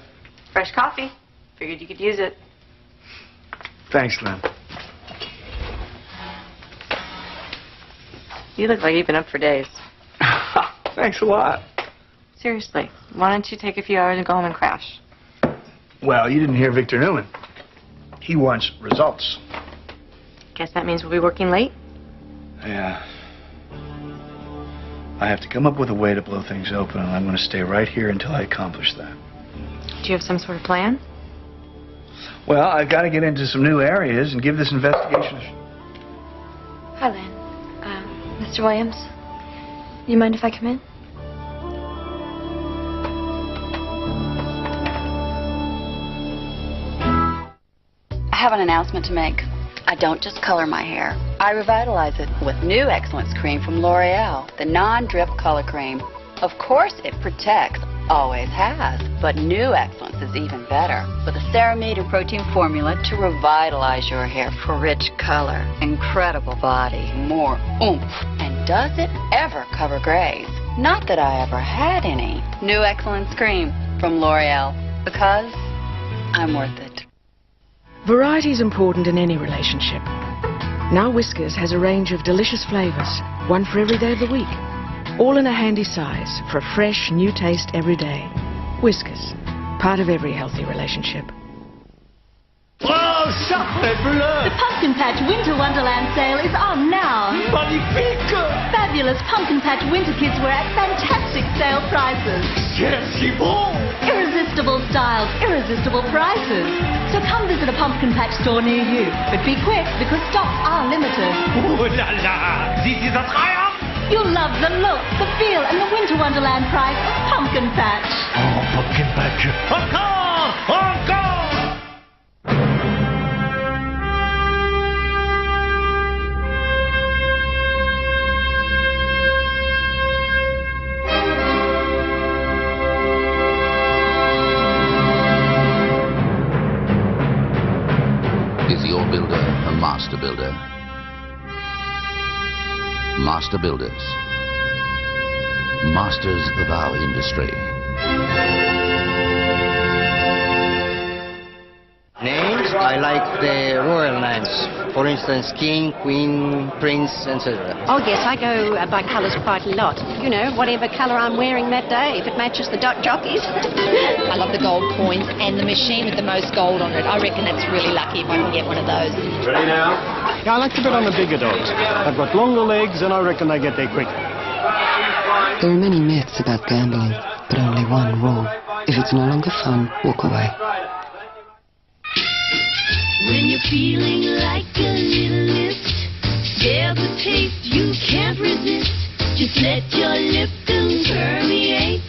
Fresh coffee. Figured you could use it. Thanks, Lynn. You look like you've been up for days. Thanks a lot. Seriously, why don't you take a few hours and go home and crash? Well, you didn't hear Victor Newman. He wants results. Guess that means we'll be working late? Yeah. I have to come up with a way to blow things open, and I'm going to stay right here until I accomplish that. Do you have some sort of plan? Well, I've got to get into some new areas and give this investigation a... Hi, Lynn. Mr. Williams, you mind if I come in? I have an announcement to make. I don't just color my hair. I revitalize it with new Excellence Cream from L'Oreal, the non-drip color cream. Of course, it protects, always has, but new Excellence is even better, with a ceramide and protein formula to revitalize your hair for rich color, incredible body, more oomph. And does it ever cover grays? Not that I ever had any. New Excellence Cream from L'Oreal, because I'm worth it. Variety is important in any relationship. Now Whiskers has a range of delicious flavors, one for every day of the week. All in a handy size for a fresh, new taste every day. Whiskers, part of every healthy relationship. Oh, Sacre Bleu! The Pumpkin Patch Winter Wonderland sale is on now. Magnifique! Fabulous Pumpkin Patch Winter Kids wear at fantastic sale prices. C'est bon! Irresistible styles, irresistible prices. So come visit a Pumpkin Patch store near you. But be quick, because stocks are limited. Oh la la! This is a triumph! You'll love the look, the feel, and the Winter Wonderland price of Pumpkin Patch. Oh, Pumpkin Patch! Encore! Encore! Is your builder a master builder? Master Builders. masters of our industry. Names? I like the royal names. For instance, king, queen, prince, etc. Oh, yes, I go by colours quite a lot. You know, whatever colour I'm wearing that day, if it matches the jockeys. I love the gold coins and the machine with the most gold on it. I reckon that's really lucky if I can get one of those. Ready now? Yeah, I like to bet on the bigger dogs. I've got longer legs and I reckon they get there quicker. There are many myths about gambling, but only one rule. If it's no longer fun, walk away. When you're feeling like a little lift, there's a taste you can't resist. Just let your Lipton permeate,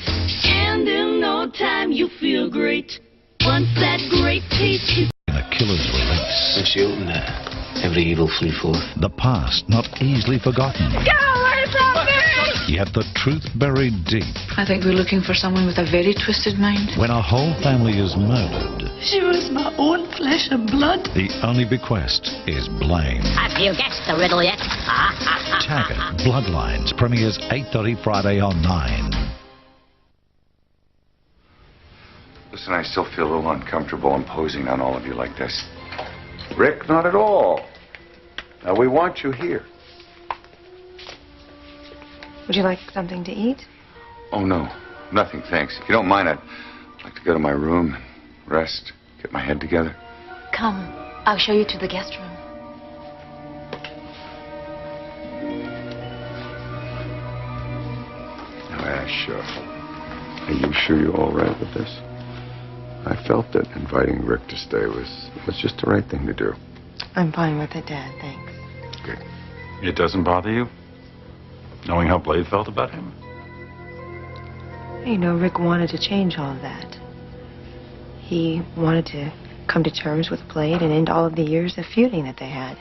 and in no time you feel great. Once that great taste hits. A killer's release. When she opened her, every evil flew forth. The past not easily forgotten. Go away from me! Yet the truth buried deep. I think we're looking for someone with a very twisted mind. When a whole family is murdered, She was my own flesh and blood. the only bequest is blame. Have you guessed the riddle yet? Taggart, Bloodlines, premieres 8:30 Friday on 9. Listen, I still feel a little uncomfortable imposing on all of you like this. Rick, not at all. Now, we want you here. Would you like something to eat? Oh, no. Nothing, thanks. If you don't mind, I'd like to go to my room and rest, get my head together. Come, I'll show you to the guest room. Now, Ash, are you sure you're all right with this? I felt that inviting Rick to stay was just the right thing to do. I'm fine with it, Dad, thanks. Good. It doesn't bother you? Knowing how Blade felt about him? You know, Rick wanted to change all of that. He wanted to come to terms with Blade and end all of the years of feuding that they had.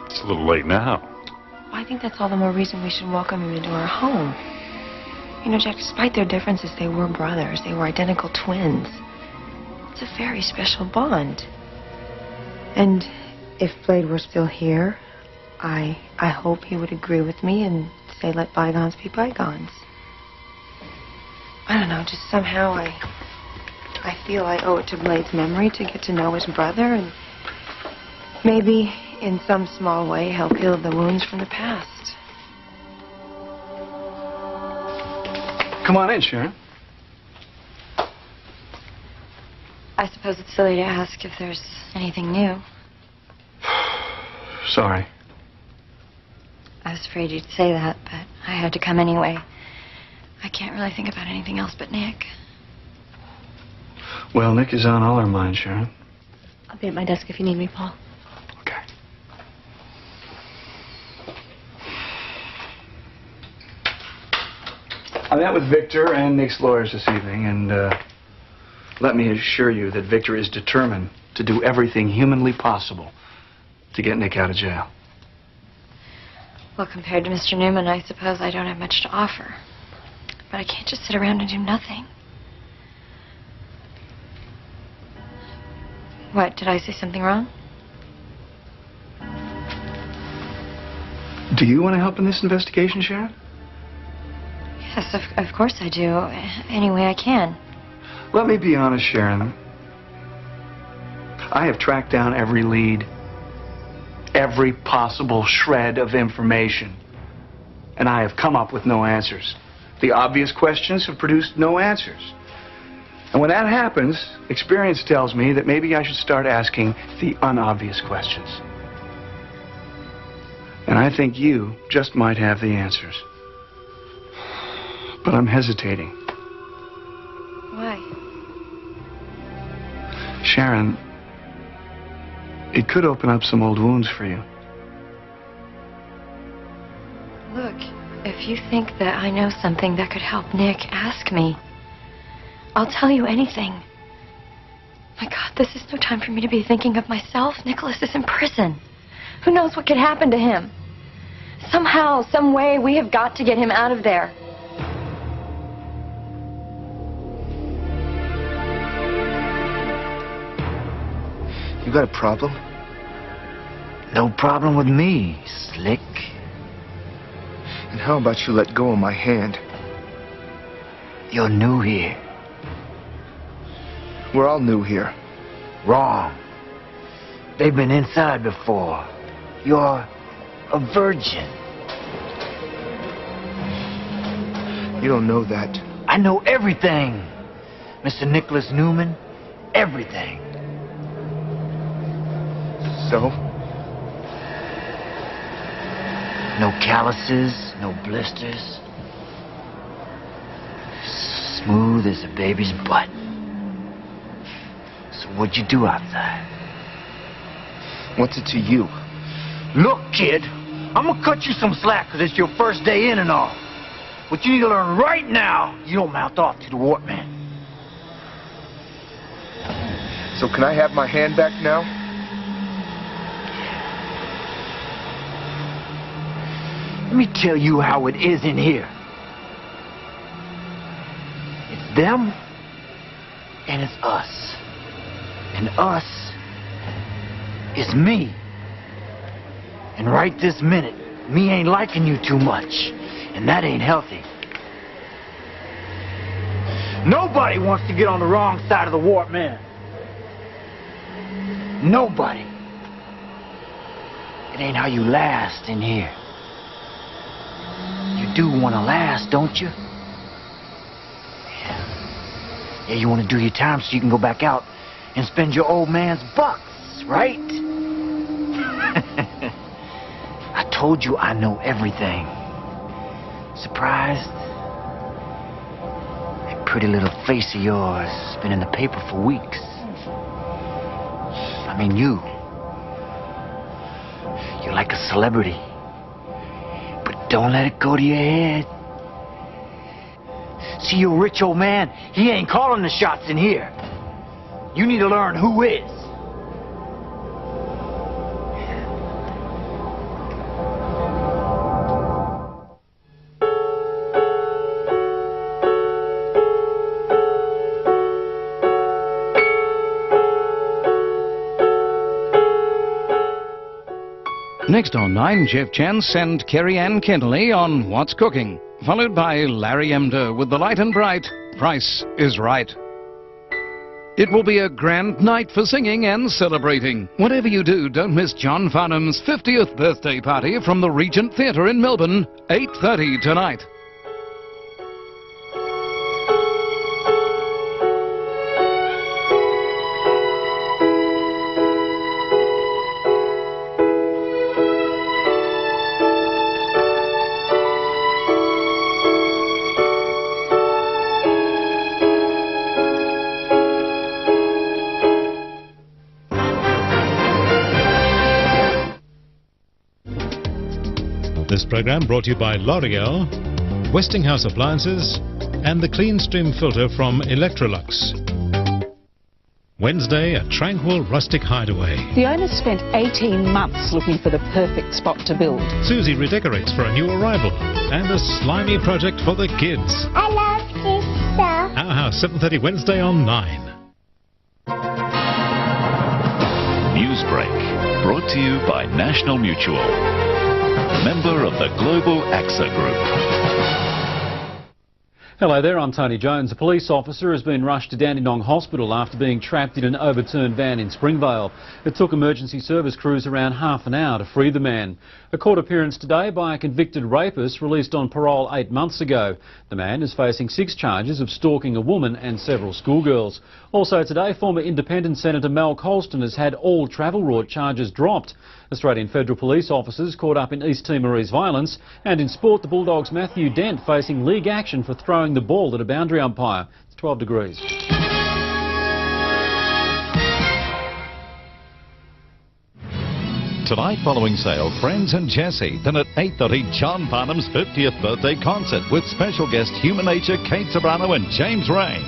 It's a little late now. Well, I think that's all the more reason we should welcome him into our home. You know, Jack, despite their differences, they were brothers. They were identical twins. It's a very special bond. And if Blade were still here, I hope he would agree with me and say let bygones be bygones. I don't know, just somehow I feel I owe it to Blade's memory to get to know his brother and maybe in some small way help heal the wounds from the past. Come on in, Sharon. I suppose it's silly to ask if there's anything new. Sorry. I was afraid you'd say that, but I had to come anyway. I can't really think about anything else but Nick. Well, Nick is on all our minds, Sharon. I'll be at my desk if you need me, Paul. Okay. I met with Victor and Nick's lawyers this evening, and let me assure you that Victor is determined to do everything humanly possible to get Nick out of jail. Well, compared to Mr. Newman, I suppose I don't have much to offer. But I can't just sit around and do nothing. What, did I say something wrong? Do you want to help in this investigation, Sharon? Yes, of course I do. Any way I can. Let me be honest, Sharon. I have tracked down every lead, every possible shred of information, and I have come up with no answers. The obvious questions have produced no answers. And when that happens, experience tells me that maybe I should start asking the unobvious questions. And I think you just might have the answers. But I'm hesitating. Why? Sharon, it could open up some old wounds for you. Look, if you think that I know something that could help Nick, ask me. I'll tell you anything. My God, this is no time for me to be thinking of myself. Nicholas is in prison. Who knows what could happen to him? Somehow, some way, we have got to get him out of there. You got a problem? No problem with me, Slick. And how about you let go of my hand? You're new here. We're all new here. Wrong. They've been inside before. You're a virgin. You don't know that. I know everything, Mr. Nicholas Newman. Everything. So? No calluses, no blisters. Smooth as a baby's butt. So what'd you do outside? What's it to you? Look, kid, I'm gonna cut you some slack because it's your first day in and all. What you need to learn right now, you don't mouth off to the wart man. So can I have my hand back now? Let me tell you how it is in here. It's them, and it's us. And us is me. And right this minute, me ain't liking you too much. And that ain't healthy. Nobody wants to get on the wrong side of the wart man. Nobody. It ain't how you last in here. You do want to last, don't you? Yeah, you want to do your time so you can go back out and spend your old man's bucks, right? I told you I know everything. Surprised? That pretty little face of yours has been in the paper for weeks. I mean, you're like a celebrity. But don't let it go to your head. See, your rich old man, he ain't calling the shots in here. You need to learn who is. Next on 9, Jeff Chance and Kerry Ann Kennelly on What's Cooking, followed by Larry Emder with The Light and Bright, Price is Right. It will be a grand night for singing and celebrating. Whatever you do, don't miss John Farnham's 50th birthday party from the Regent Theatre in Melbourne, 8:30 tonight. This program brought to you by L'Oreal, Westinghouse Appliances and the Clean Stream filter from Electrolux. Wednesday, a tranquil rustic hideaway. The owners spent 18 months looking for the perfect spot to build. Susie redecorates for a new arrival and a slimy project for the kids. I love sister. Our House, 7:30 Wednesday on 9. Newsbreak, brought to you by National Mutual, member of the Global AXA Group. Hello there, I'm Tony Jones. A police officer has been rushed to Dandenong Hospital after being trapped in an overturned van in Springvale. It took emergency service crews around half an hour to free the man. A court appearance today by a convicted rapist released on parole 8 months ago. The man is facing 6 charges of stalking a woman and several schoolgirls. Also today, former Independent Senator Mal Colston has had all travel route charges dropped. Australian federal police officers caught up in East Timorese violence. And in sport, the Bulldogs' Matthew Dent facing league action for throwing the ball at a boundary umpire. It's 12 degrees. Tonight following sale, Friends and Jesse. Then at 8:30, John Farnham's 50th birthday concert with special guest Human Nature, Kate Sobrano and James Rain.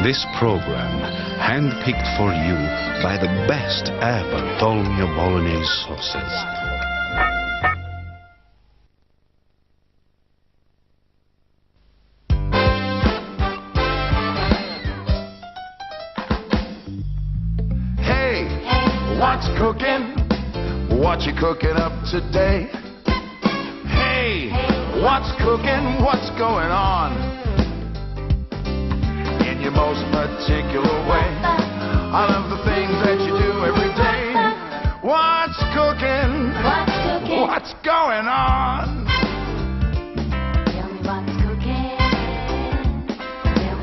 This program, handpicked for you by the best ever Dolmio Bolognese sauces. you cooking up today? Hey, what's cooking? What's going on? In your most particular way, I love the things that you do every day. What's cooking? What's cooking? What's going on? Tell me what's cooking.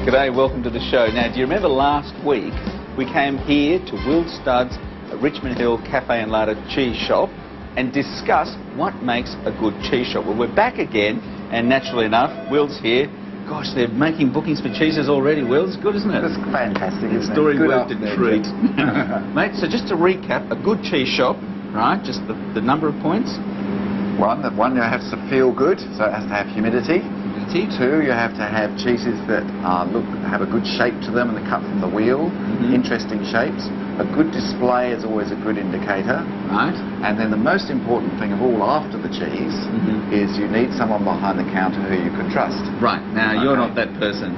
G'day, welcome to the show. Now, do you remember last week we came here to Will Studd's Richmond Hill Cafe and Larder cheese shop and discussed what makes a good cheese shop? Well, we're back again, and naturally enough, Will's here. Gosh, they're making bookings for cheeses already, Will. It's good, isn't it? It's fantastic, isn't it? Story Good worked a treat. Mate, so just to recap, a good cheese shop, right, just the number of points? One, you have to feel good, so it has to have humidity. Two, you have to have cheeses that have a good shape to them and they're cut from the wheel, interesting shapes. A good display is always a good indicator. Right. And then the most important thing of all after the cheese is you need someone behind the counter who you can trust. Right. Now, you're not that person.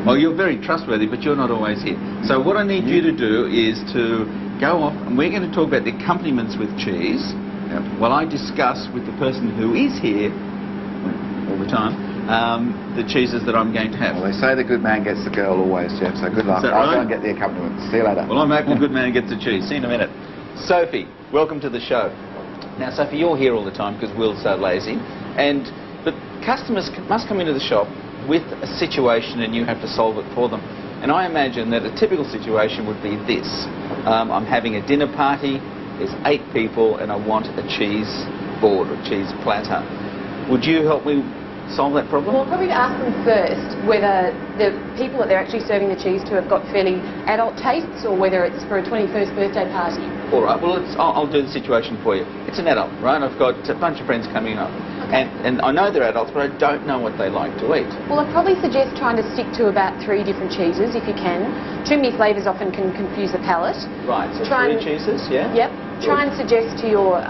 Well, you're very trustworthy, but you're not always here. So what I need you to do is to go off, and we're going to talk about the accompaniments with cheese while I discuss with the person who is here all the time the cheeses that I'm going to have. Well, they say the good man gets the girl always, Jeff, so good luck. Is that I'll right? go and get the accompaniment. See you later. Well, I'm hoping the good man gets the cheese. See you in a minute. Sophie, welcome to the show. Now, Sophie, you're here all the time because Will's so lazy, but customers must come into the shop with a situation and you have to solve it for them. And I imagine that a typical situation would be this. I'm having a dinner party, there's 8 people, and I want a cheese board or cheese platter. Would you help me solve that problem? Well, probably to ask them first whether the people that they're actually serving the cheese to have got fairly adult tastes or whether it's for a 21st birthday party. All right, well, I'll do the situation for you. It's an adult, right? I've got a bunch of friends coming up. Okay. And I know they're adults, but I don't know what they like to eat. Well, I'd probably suggest trying to stick to about 3 different cheeses if you can. Too many flavours often can confuse the palate. Right, so 3 cheeses, yeah? Yep. Try and suggest to your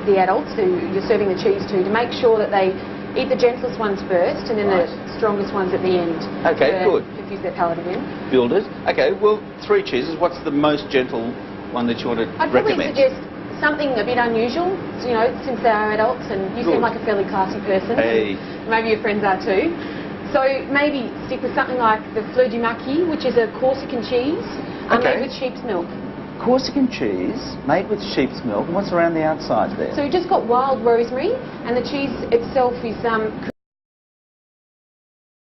the adults who you're serving the cheese to make sure that they eat the gentlest ones first and then the strongest ones at the end. Okay, good. Confuse their palate again. Build it. Okay, well, 3 cheeses. What's the most gentle one that you want to I'd recommend? probably suggest something a bit unusual, you know, since they are adults and you seem like a fairly classy person. Hey. Maybe your friends are too. So maybe stick with something like the Fleur du Maquis, which is a Corsican cheese made with sheep's milk. Corsican cheese made with sheep's milk. And what's around the outside there? So you've just got wild rosemary and the cheese itself is